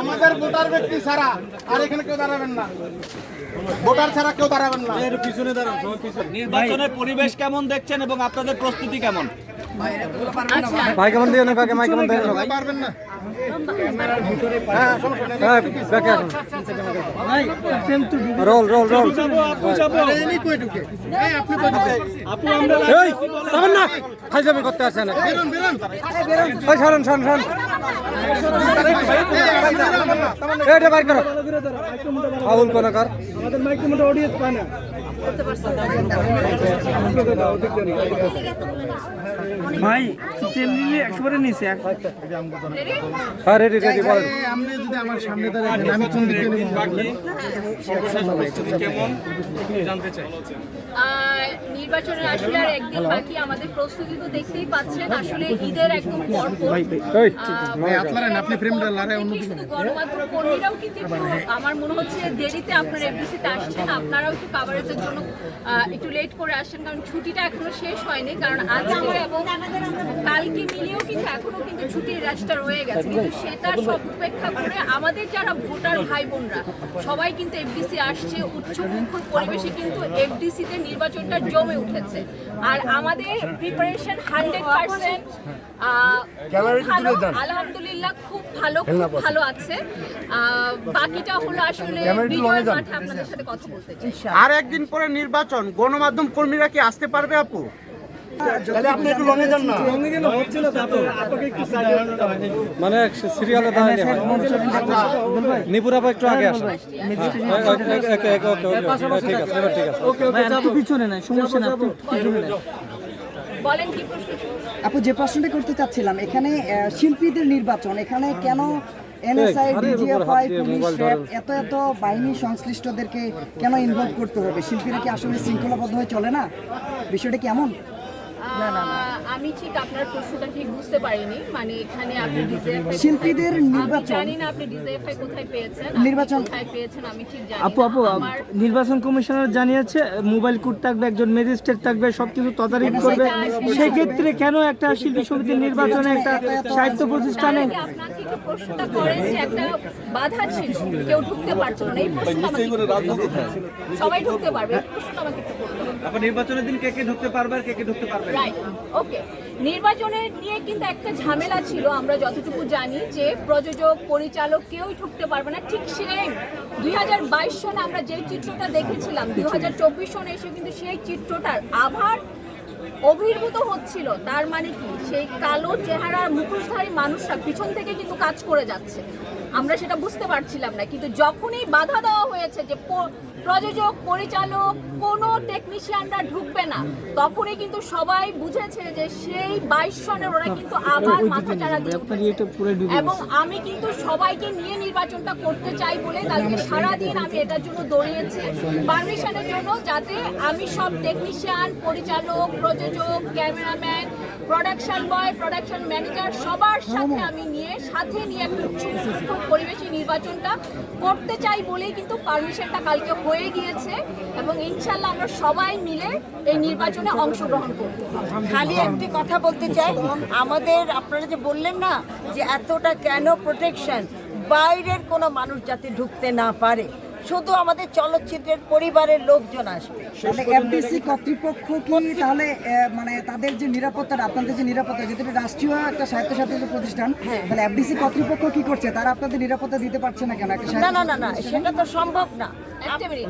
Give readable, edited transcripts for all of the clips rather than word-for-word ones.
আমাদের ভোটার ব্যক্তি ছাড়া আর এখানে কেউ দাঁড়াবেন না, ভোটার ছাড়া কেউ দাঁড়াবেন না। নির্বাচনের পরিবেশ কেমন দেখছেন এবং আপনাদের প্রস্তুতি কেমন? ভাই কেমন দিয়ে না কাকে মাইক কেমন দেন ভাই পারবেন না। রোল রোল রোল না ফাইজলামি করতে আসেন সরেন সরেন সরেন এটা বাইর করো ফাউল কোন কর আমাদের মাইক মোটা অডিয়েন্স পায় না ভাই তেমনি একবারে নিচে হ্যাঁ রেডি রেডি বলেন আপনি যদি আমার সামনে দাঁড়ান আমি কোন দিকে নেব কেমন জানতে চাই। নির্বাচনের আসলে আর একদিন বাকি, আমাদের প্রস্তুতি তো দেখতেই পাচ্ছেন। আসলে ঈদের একদম পরপর আপনি ফ্রেমটা লড়াই অন্যদিকে শুধু গণমাধ্যম কর্মীরাও কিন্তু একটু আমার মনে হচ্ছে দেরিতে আপনারা এফডিসিতে আসছেন, আপনারাও একটু কাভারেজের জন্য একটু লেট করে আসছেন, কারণ ছুটিটা এখনো শেষ হয়নি। কারণ আজকে এবং কালকে মিলিয়েও কিন্তু এখনো কিন্তু ছুটির রাশটা রয়ে গেছে, কিন্তু সেটা সব উপেক্ষা করে আমাদের যারা ভোটার ভাই বোনরা সবাই কিন্তু এফডিসি আসছে। উচ্চমুখর পরিবেশে কিন্তু এফডিসিতে নির্বাচনটা জমে উঠেছে, আর আমাদের প্রিপারেশন 100%। আলহামদুলিল্লাহ খুব ভালো আছে। বাকিটা হলো আসলে বিজয়ের মাঠে আপনাদের সাথে কথা বলতে চাই। আর একদিন পরে নির্বাচন, গণমাধ্যম কর্মীরা কি আসতে পারবে আপু? তাহলে আপনি একটু লঙে যান না। মানে সিরিয়ালে দাঁড়ালে নিপুর আপা একটু আগে আসেন ঠিক আছে ঠিক আছে পিছনে নাই সমস্যা না বলেন কি প্রশ্ন? আপু যে প্রশ্নটা করতে চাচ্ছিলাম, এখানে শিল্পীদের নির্বাচন, এখানে কেন এনএসআই, ডিজিএফআই, পুলিশ, র্যাব এত এত বাহিনী সংশ্লিষ্টদেরকে কেন ইনভলভ করতে হবে? শিল্পীরা কি আসলে শৃঙ্খলাবদ্ধ হয়ে চলে না? বিষয়টা কি এমন? আমি ঠিক আপনার প্রশ্নটা ঠিক বুঝতে পারিনি। মানে এখানে আপনি শিল্পীদের নির্বাচন, জানি না আপনি ডিজিএফআই কোথায় পেয়েছেন, নির্বাচন কোথায় পেয়েছেন আমি ঠিক জানি আপু নির্বাচন কমিশনার জানিয়েছে মোবাইল কোর্ট থাকবে, একজন ম্যাজিস্ট্রেট থাকবে, সবকিছু তদারকি করবে। সেই ক্ষেত্রে কেন একটা শিল্পী সমিতির নির্বাচনে একটা সাহিত্য প্রতিষ্ঠানে আপনার থেকে প্রশ্নটা করেন যে একটা বাধা ছিল, কেউ ঢুকতে পারছে না, এই প্রশ্নটা সবাই ঢুকতে পারবে, এই প্রশ্নটা আমাকে একটু করতে হবে। আপনি নির্বাচনের দিন কে কে ঢুকতে পারবে আর কে কে ঢুকতে পারবে না? রাইট, ওকে। নির্বাচনের নিয়ে কিন্তু একটা ঝামেলা ছিল, আমরা যতটুকু জানি যে প্রযোজক পরিচালক কেউই ঢুকতে পারবে না। ঠিক সেম 2022 সনে আমরা যে চিত্রটা দেখেছিলাম, 2024 সনে এসে কিন্তু সেই চিত্রটার আবার অভিভূত হচ্ছিল। তার মানে কি, সেই কালো চেহারার মুখোশধারী মানুষরা পিছন থেকে কিন্তু কাজ করে যাচ্ছে, আমরা সেটা বুঝতে পারছিলাম না। কিন্তু যখনই বাধা দেওয়া হয়েছে যে প্রযোজক পরিচালক কোনো টেকনিশিয়ানরা ঢুকবে না, তখনই কিন্তু সবাই বুঝেছে যে সেই 22 সনের ওরা কিন্তু আবার মাথাচাড়া দিয়ে উঠেছে। এবং আমি কিন্তু সবাইকে নিয়ে নির্বাচনটা করতে চাই বলে কালকে সারাদিন আমি এটার জন্য দৌড়িয়েছি, পারমিশনের জন্য, যাতে আমি সব টেকনিশিয়ান, পরিচালক, প্রযোজক, ক্যামেরাম্যান, প্রোডাকশন বয়, প্রোডাকশন ম্যানেজার সবার সাথে আমি সাথে নিয়ে একটা উচ্চমুখর পরিবেশে নির্বাচনটা করতে চাই বলেই কিন্তু পারমিশনটা কালকে হয়ে গিয়েছে, এবং ইনশাল্লাহ আমরা সবাই মিলে এই নির্বাচনে অংশগ্রহণ করব। খালি একটি কথা বলতে চাই, আমাদের আপনারা যে বললেন না যে এতটা কেন প্রোটেকশন, বাইরের কোনো মানুষ যাতে ঢুকতে না পারে, শুধু আমাদের চলচ্চিত্রের পরিবারের লোকজন আসবে। তাহলে এফডিসি কর্তৃপক্ষ কি তাহলে মানে তাদের যে নিরাপত্তা, আপনাদের যে নিরাপত্তা, যেহেতু রাষ্ট্রীয় একটা স্বায়ত্তশাসিত প্রতিষ্ঠান, তাহলে এফডিসি কর্তৃপক্ষ কি করছে? তারা আপনাদের নিরাপত্তা দিতে পারছে না কেন? না না না না, সেটা তো সম্ভব না। একটা মিনিট,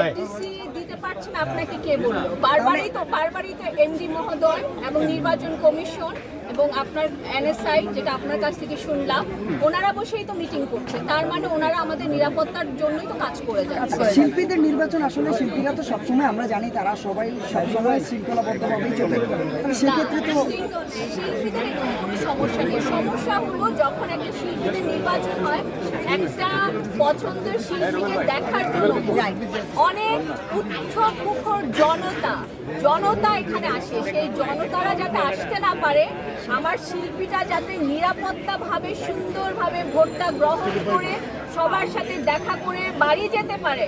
এফডিসি দিতে পারছে না আপনাকে কে বললো? বারবারই তো এমডি মহোদয় এবং নির্বাচন কমিশন এবং আপনার এনএসআই, যেটা আপনার কাছ থেকে শুনলাম, ওনারা বসেই তো মিটিং করছে। তার মানে ওনারা আমাদের নিরাপত্তার জন্যই তো কাজ করে যাচ্ছে। শিল্পীদের নির্বাচন, আসলে শিল্পীরা তো সবসময় আমরা জানি তারা সবাই সবসময় শৃঙ্খলাবদ্ধভাবেই চলে, সেক্ষেত্রে তো শিল্পীদের এখানে কোনো সমস্যা নেই। সমস্যা হলো যখন একটা শিল্পীদের নির্বাচন হয়, একটা পছন্দের শিল্পীকে দেখার জন্য অনেক উচ্চমুখর জনতা এখানে আসে। সেই জনতারা যাতে আসতে না পারে, আমার শিল্পীটা যাতে নিরাপত্তাভাবে সুন্দরভাবে ভোটটা গ্রহণ করে সবার সাথে দেখা করে বাড়ি যেতে পারে,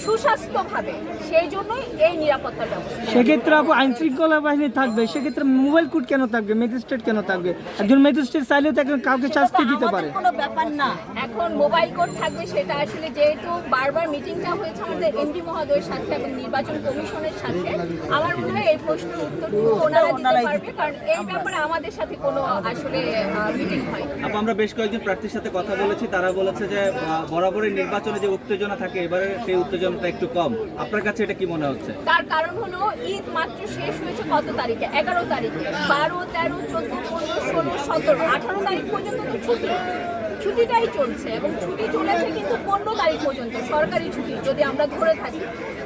সুস্বাস্থ্যভাবে, সেই জন্যই এই নিরাপত্তা ব্যবস্থা। সেক্ষেত্রে আপু আইন শৃঙ্খলা বাহিনী থাকবে, সেক্ষেত্রে মোবাইল কোর্ট কেন থাকবে, ম্যাজিস্ট্রেট কেন থাকবে? একজন ম্যাজিস্ট্রেট চাইলেও তো কাউকে শাস্তি দিতে পারে। কোনো ব্যাপার না, এখন মোবাইল কোর্ট থাকবে সেটা আসলে যেহেতু বারবার মিটিংটা হয়েছে আমাদের এমডি মহোদয়ের সাথে এবং নির্বাচন কমিশনের সাথে, আমার মনে হয় এই প্রশ্নের উত্তরটুকু ওনারা দিতে পারবে, কারণ এই ব্যাপারে আমাদের সাথে কোনো আসলে মিটিং হয়। আমরা বেশ কয়েকজন প্রার্থীর সাথে কথা বলেছি, তারা বলেছে যে বরাবরই নির্বাচনে যে উত্তেজনা থাকে এবারে সেই উত্তেজনাটা একটু কম। আপনার কাছে এটা কি মনে হচ্ছে? তার কারণ হলো ঈদ মাত্র শেষ হয়েছে কত তারিখে? 11 তারিখে। 12, 13, 14, 15, 16, 17, 18 তারিখ পর্যন্ত তো ছুটিটাই চলছে, এবং ছুটি চলেছে কিন্তু 15 তারিখ পর্যন্ত সরকারি ছুটি যদি আমরা ধরে থাকি।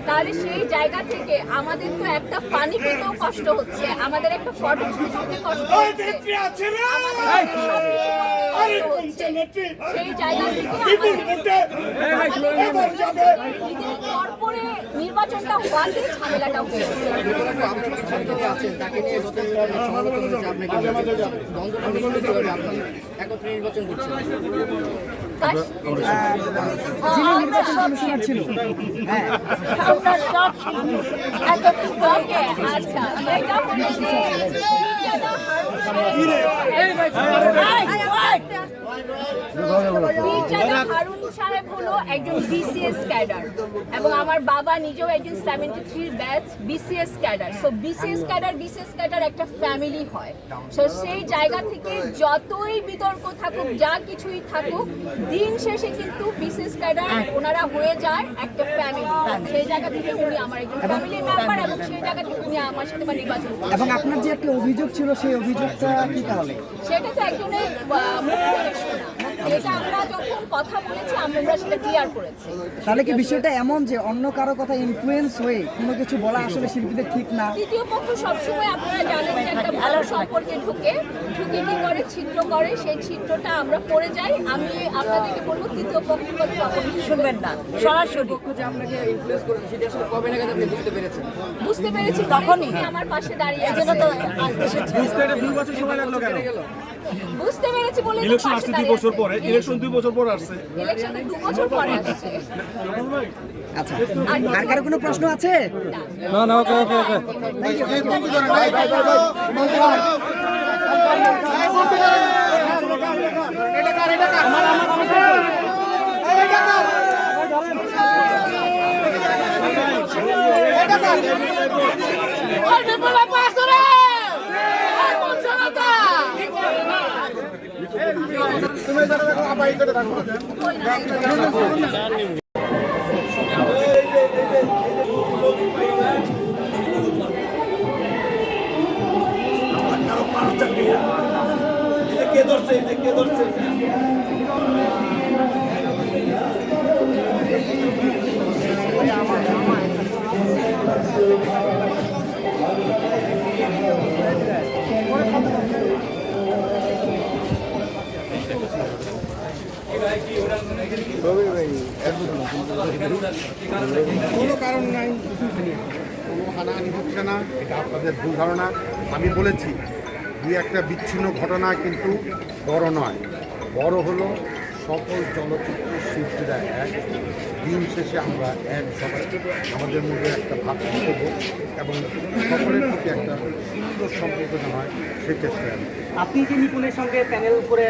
তাহলে সেই জায়গা থেকে আমাদের তো একটা পানি পেতেও কষ্ট হচ্ছে, আমাদের একটা ফটো তুলতে কষ্ট হচ্ছে, সেই জায়গা থেকে ঈদের পরে নির্বাচনটা হওয়াতে ঝামেলাটা হচ্ছে। যিনি নির্বাচন কমিশনার ছিল, হ্যাঁ, আচ্ছা, এটা হলো পীরজাদা হারুন সাহেব হলো একজন বিসিএস ক্যাডার, এবং আমার বাবা নিজেও একজন 73 batch BCS cadre. So BCS cadre একটা ফ্যামিলি হয়। সো সেই জায়গা থেকে যতই বিতর্ক থাকুক, যা কিছুই থাকুক, দিন শেষে কিন্তু বিসিএস ক্যাডার ওনারা হয়ে যায় একটা ফ্যামিলি। সেই জায়গা থেকে উনি আমার একজন ফ্যামিলি মেম্বার, এবং সেই জায়গা থেকে উনি আমার সাথে নির্বাচন করেন। এবং আপনার যে একটা অভিযোগ ছিল সেই অভিযোগটা কি তাহলে? সেটা তো একজনের মুখ থেকে শোনা, যেটা আমরা যখন কথা বলেছি আমরা সেটা ক্লিয়ার করেছি। তাহলে কি বিষয়টা এমন যে অন্য কারো কথা ইনফ্লুয়েন্স হয়ে কোনো কিছু বলা আসলে শিল্পীদের ঠিক না? তৃতীয় পক্ষ সবসময় আপনারা জানেন যে একটা ভালো সম্পর্কে ঢুকে কি করে ছিদ্র করে, সেই ছিদ্রটা আমরা পড়ে যাই। আমি আপনাদেরকে বলবো তৃতীয় পক্ষ কথা শুনবেন না, সরাসরি বুঝতে পেরেছি তখনই আমার পাশে দাঁড়িয়ে আছে। বুঝতে পেরেছি বলে ইলেকশন আসছে 2 বছর পরে, ইলেকশন 2 বছর পরে আসছে, ইলেকশনে 2 বছর পরে আসছে। আচ্ছা, আর কারো কোনো প্রশ্ন আছে? না না, ওকে ওকে ওকে। কোনো কারণ নাই, কোনো হানাহানি হচ্ছে না, এটা আপনাদের ভুল ধারণা। আমি বলেছি 2-1টা বিচ্ছিন্ন ঘটনা কিন্তু বড় নয়, বড় হলো সকল চলচ্চিত্র শিল্পীরা এক, দিন শেষে আমরা এক, সবাই আমাদের মধ্যে একটা ভাতৃত্ব এবং সকলের প্রতি একটা সুন্দর সম্পর্ক যেন হয় সেই চেষ্টা আমি। আপনি যে নিপুণের সঙ্গে প্যানেল করে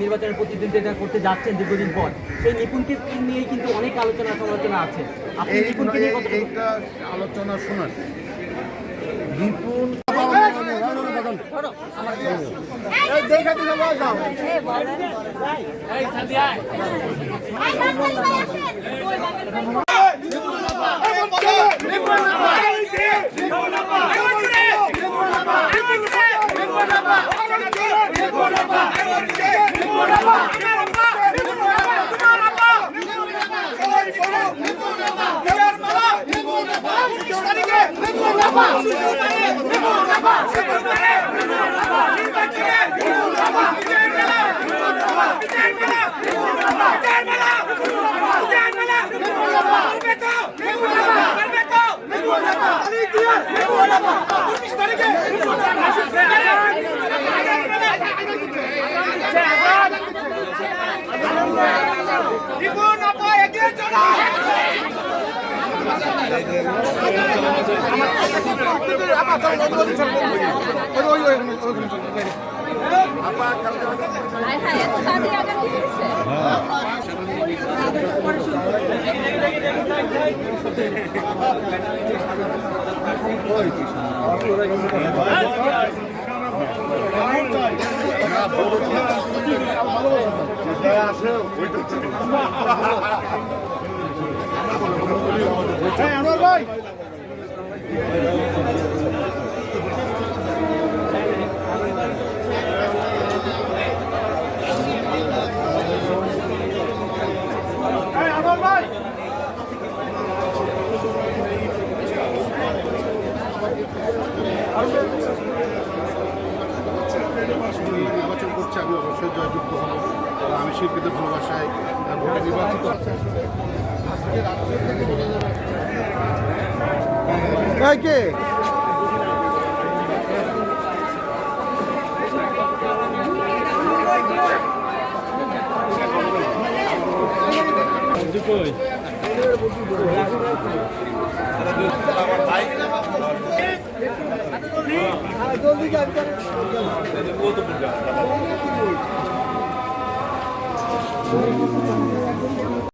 নির্বাচনের প্রতিদ্বন্দ্বিতা করতে যাচ্ছেন দীর্ঘদিন পর, সেই নিপুণকে নিয়েই কিন্তু অনেক আলোচনা সমালোচনা আছে। আপনি নিপুণকে নিয়ে এইটা আলোচনা শোনান। নিপুণ হ্যাঁ হ্যাঁ এত তাড়াতাড়ি আগানো হয়েছে নির্বাচন করছে, আমি অবশ্যই জয়যুক্ত হব। আমি শিল্পীদের ভালোবাসায় ভোটে নির্বাচিত কে